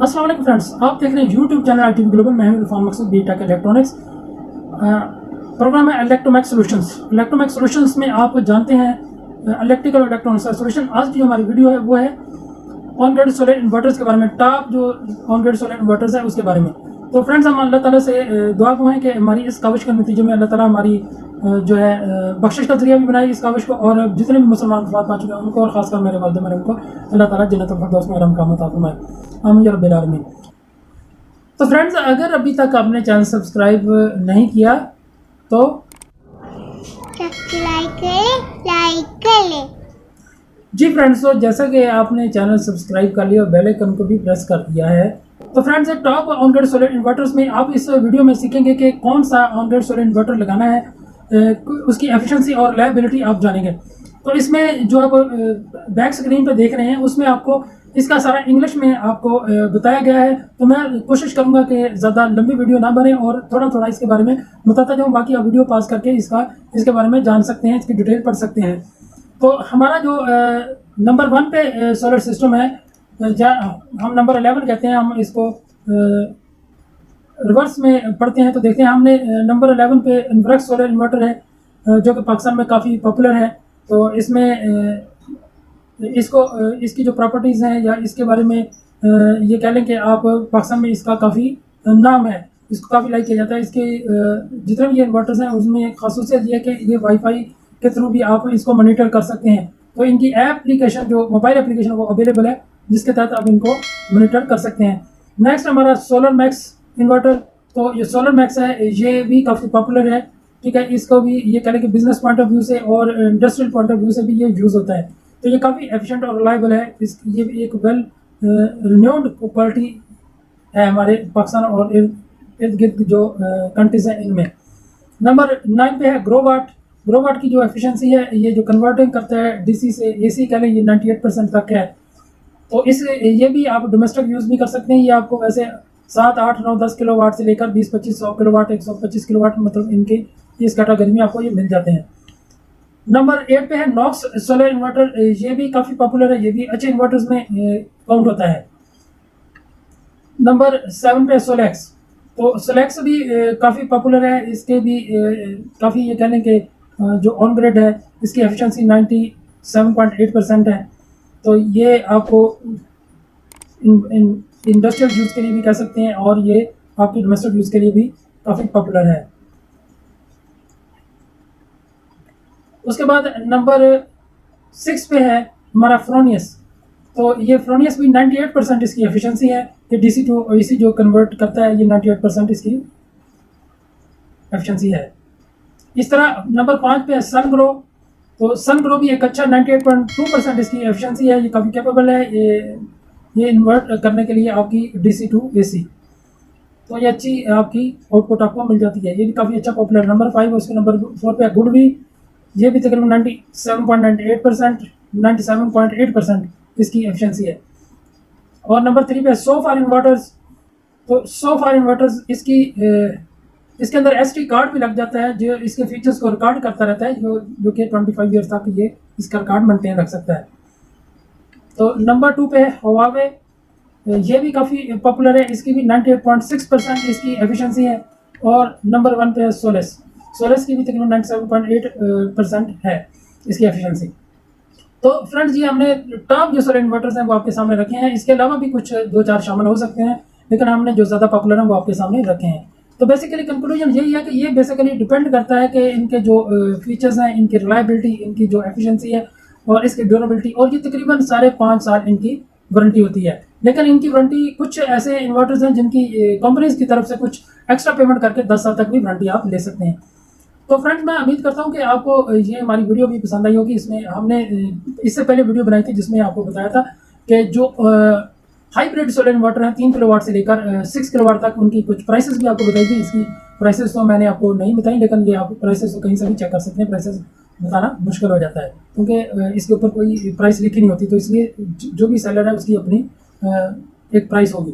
अस्सलाम वालेकुम फ्रेंड्स, आप देख रहे हैं YouTube channel I T global. मैं हूं इरफान मकसूद, बीटेक इलेक्ट्रॉनिक्स। प्रोग्राम है इलेक्ट्रोमैक्स सॉल्यूशंस। इलेक्ट्रोमैक्स सॉल्यूशंस में आप जानते हैं इलेक्ट्रिकल इलेक्ट्रॉनिक्स का सॉल्यूशन। आज की जो हमारी वीडियो है वो है ऑन ग्रिड सोलर इन्वर्टर्स के बारे में, टॉप जो ऑन ग्रिड सोलर इन्वर्टर्स है उसके बारे में। तो फ्रेंड्स, हम अल्लाह ताला से दुआ को हैं कि हमारी इस काविश के नतीजे में अल्लाह ताला हमारी जो है बख्शिश का जरिया भी बनाए इस काविश को, और जितने भी मुसलमान वफात पा चुके हैं उनको और खासकर मेरे वालिद मरहूम को अल्लाह ताला जन्नतुल फिरदौस में आराम का अता फरमाए, आमीन या रब्बिल आलमीन। तो फ्रेंड्स, अगर अभी तक आपने चैनल सब्सक्राइब नहीं किया तो लाइक कर ले। जी फ्रेंड्स, तो जैसा कि आपने चैनल सब्सक्राइब कर लिया और बेल आइकन को भी प्रेस कर दिया है, तो friends top on grid solar inverters में आप इस वीडियो में सीखेंगे कि कौन सा ऑन ग्रिड सोलर इन्वर्टर लगाना है, उसकी एफिशिएंसी और रिलायबिलिटी आप जानेंगे। तो इसमें जो आप बैक स्क्रीन पर देख रहे हैं उसमें आपको इसका सारा इंग्लिश में आपको बताया गया है। तो मैं कोशिश करूंगा कि ज़्यादा लंबी वीडियो ना बने और थोड़ा थोड़ा इसके बारे में बताता जाऊँ, बाकी आप वीडियो पास करके इसके बारे में जान सकते हैं, इसकी डिटेल पढ़ सकते हैं। तो हमारा जो नंबर 1 पे सोलर सिस्टम है, हम नंबर 11 कहते हैं, हम इसको रिवर्स में पढ़ते हैं। तो देखते हैं, हमने नंबर 11 पे इन्वर्क्स सोलर इन्वर्टर है जो कि पाकिस्तान में काफ़ी पॉपुलर है। तो इसमें इसकी जो प्रॉपर्टीज़ हैं या इसके बारे में ये कह लें कि आप पाकिस्तान में इसका काफ़ी नाम है, इसको काफ़ी लाइक किया जाता है। इसके जितने भी ये इन्वर्टर्स हैं उसमें खासूसियत ये है कि ये वाईफाई के थ्रू भी आप इसको मॉनिटर कर सकते हैं। तो इनकी एप्लीकेशन, जो मोबाइल एप्लीकेशन, वो अवेलेबल है जिसके तहत आप इनको मॉनिटर कर सकते हैं। नेक्स्ट हमारा सोलर मैक्स इन्वर्टर। तो ये सोलर मैक्स है, ये भी काफ़ी पॉपुलर है, ठीक है। इसको भी ये कह लें कि बिजनेस पॉइंट ऑफ व्यू से और इंडस्ट्रियल पॉइंट ऑफ व्यू से भी ये यूज़ होता है। तो ये काफ़ी एफिशिएंट और रिलायबल है। ये भी एक वेल रिन्यूड क्वालिटी है हमारे पाकिस्तान और इर्द गिर्द जो कंट्रीज हैं इनमें। नंबर 9 पे है ग्रोवाट। ग्रोवाट की जो एफिशिएंसी है, ये जो कन्वर्टिंग करता है डीसी से एसी कह लें, ये 98% तक है। तो ये भी आप डोमेस्टिक यूज़ भी कर सकते हैं। ये आपको वैसे 7, 8, 9, 10 किलोवाट से लेकर 20, 25, 100 किलोवाट, 125 किलोवाट, मतलब इनके इस कैटेगरी में आपको ये मिल जाते हैं। नंबर 8 पे है नॉक्स सोलर इन्वर्टर। ये भी काफ़ी पॉपुलर है, ये भी अच्छे इन्वर्टर्स में काउंट होता है। नंबर 7 पे है सोलेक्स। तो सोलेक्स भी काफ़ी पॉपुलर है, इसके भी काफ़ी ये कह लें कि जो ऑन ग्रिड है इसकी एफिशिएंसी 97.8% है। तो ये आपको इंडस्ट्रियल यूज़ के लिए भी कह सकते हैं और ये आपकी डोमेस्टिक यूज़ के लिए भी काफ़ी पॉपुलर है। उसके बाद नंबर 6 पे है हमारा फ्रोनियस। तो ये फ्रोनियस भी 98% इसकी एफिशिएंसी है कि डीसी टू एसी जो कन्वर्ट करता है, ये 98% इसकी एफिशिएंसी है। इस तरह नंबर 5 पे है सनग्रो। तो सनग्रो भी एक अच्छा 98.2% इसकी एफिशिएंसी है, ये काफ़ी कैपेबल है ये इन्वर्ट करने के लिए आपकी डीसी टू एसी। तो ये अच्छी आपकी आउटपुट आपको मिल जाती है, ये भी काफ़ी अच्छा पॉपुलर। नंबर 5 उसके नंबर 4 पे है गुडवी। ये भी तकरीबन 97.98%, 97.8% इसकी एफिशिएंसी है। और नंबर 3 पे सो फार इन्वर्टर्स। तो सो फार इन्वर्टर्स इसके अंदर एसडी कार्ड भी लग जाता है जो इसके फीचर्स को रिकॉर्ड करता रहता है, जो कि 25 ईयर्स तक ये इसका रिकॉर्ड मेंटेन रख सकता है। तो नंबर 2 पे है हुआवे। ये भी काफ़ी पॉपुलर है, इसकी भी 98.6% इसकी एफिशिएंसी है। और नंबर 1 पे है सोलेस। सोलेस की भी तकरीबन 97.8% है इसकी एफिशिएंसी। तो फ्रेंड्स जी, हमने टॉप जो सोलर इन्वर्टर्स हैं वो आपके सामने रखे हैं। इसके अलावा भी कुछ 2-4 शामिल हो सकते हैं, लेकिन हमने जो ज़्यादा पॉपुलर हैं वो आपके सामने रखे हैं। तो बेसिकली कंक्लूजन यही है कि ये बेसिकली डिपेंड करता है कि इनके जो फीचर्स हैं, इनकी रिलायबिलिटी, इनकी जो एफिशिएंसी है और इसकी ड्यूरेबिलिटी, और ये तकरीबन 5.5 साल इनकी वारंटी होती है। लेकिन इनकी वारंटी, कुछ ऐसे इन्वर्टर्स हैं जिनकी कंपनीज की तरफ से कुछ एक्स्ट्रा पेमेंट करके 10 साल तक भी वारंटी आप ले सकते हैं। तो फ्रेंड्स, मैं उम्मीद करता हूं कि आपको ये हमारी वीडियो भी पसंद आई होगी। इसमें हमने इससे पहले वीडियो बनाई थी जिसमें आपको बताया था कि जो हाइब्रिड सोलर इन्वर्टर हैं 3 किलोवाट से लेकर 6 किलोवाट तक, उनकी कुछ प्राइसेस भी आपको बताई थी। इसकी प्राइसेस तो मैंने आपको नहीं बताई, लेकिन ये आप प्राइसेस को कहीं से भी चेक कर सकते हैं। प्राइसेस बताना मुश्किल हो जाता है क्योंकि इसके ऊपर कोई प्राइस लिखी नहीं होती, तो इसलिए जो भी सेलर है उसकी अपनी एक प्राइस होगी।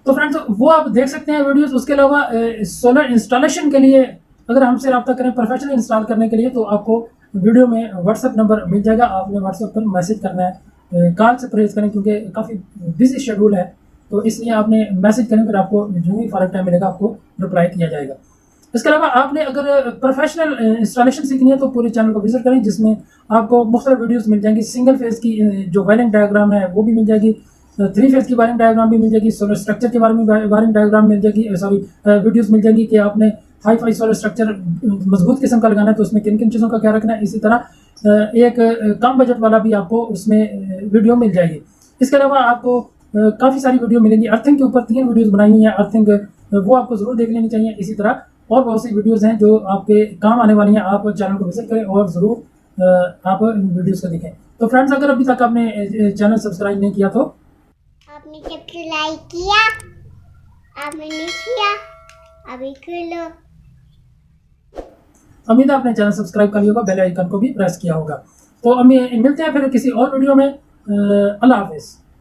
तो फ्रेंड्स, वो आप देख सकते हैं वीडियोस। उसके अलावा सोलर इंस्टॉलेशन के लिए अगर हमसे रब्ता करें प्रोफेशनल इंस्टॉल करने के लिए, तो आपको वीडियो में व्हाट्सएप नंबर मिल जाएगा। आपने व्हाट्सएप पर मैसेज करना है, कॉल से परहेज करें क्योंकि काफ़ी बिजी शेड्यूल है। तो इसलिए आपने मैसेज करें, फिर आपको जो भी फॉरक टाइम मिलेगा आपको रिप्लाई किया जाएगा। इसके अलावा आपने अगर प्रोफेशनल इंस्टॉलेशन सीखनी है तो पूरे चैनल को विजिट करें, जिसमें आपको मुख्तलिफ वीडियोस मिल जाएंगी। सिंगल फेज़ की जो वायरिंग डायग्राम है वो भी मिल जाएगी, 3 फेज़ की वायरिंग डायग्राम भी मिल जाएगी, सोलर स्ट्रक्चर के बारे में वायरिंग डायग्राम मिल जाएगी, सॉरी वीडियोस मिल जाएंगी कि आपने हाई फाई सोलर स्ट्रक्चर मजबूत किस्म का लगाना है तो उसमें किन किन चीज़ों का क्या रखना है। इसी तरह एक कम बजट वाला भी आपको उसमें वीडियो मिल जाएगी। इसके अलावा आपको काफ़ी सारी वीडियो मिलेंगी। अर्थिंग के ऊपर 3 वीडियोस बनाई हुई हैं, अर्थिंग वो आपको ज़रूर देख लेनी चाहिए। इसी तरह और बहुत सी वीडियोस हैं जो आपके काम आने वाली हैं। आप चैनल को विजिट करें और ज़रूर आप इन वीडियोस को देखें। तो फ्रेंड्स, अगर अभी तक आपने चैनल सब्सक्राइब नहीं किया तो आपने सबसे लाइक किया, आपने नहीं किया, अभी कर लो। उम्मीद है आपने चैनल सब्सक्राइब कर लिया होगा, बेल आइकन को भी प्रेस किया होगा। तो हम मिलते हैं फिर किसी और वीडियो में। अल्लाह हाफिज़।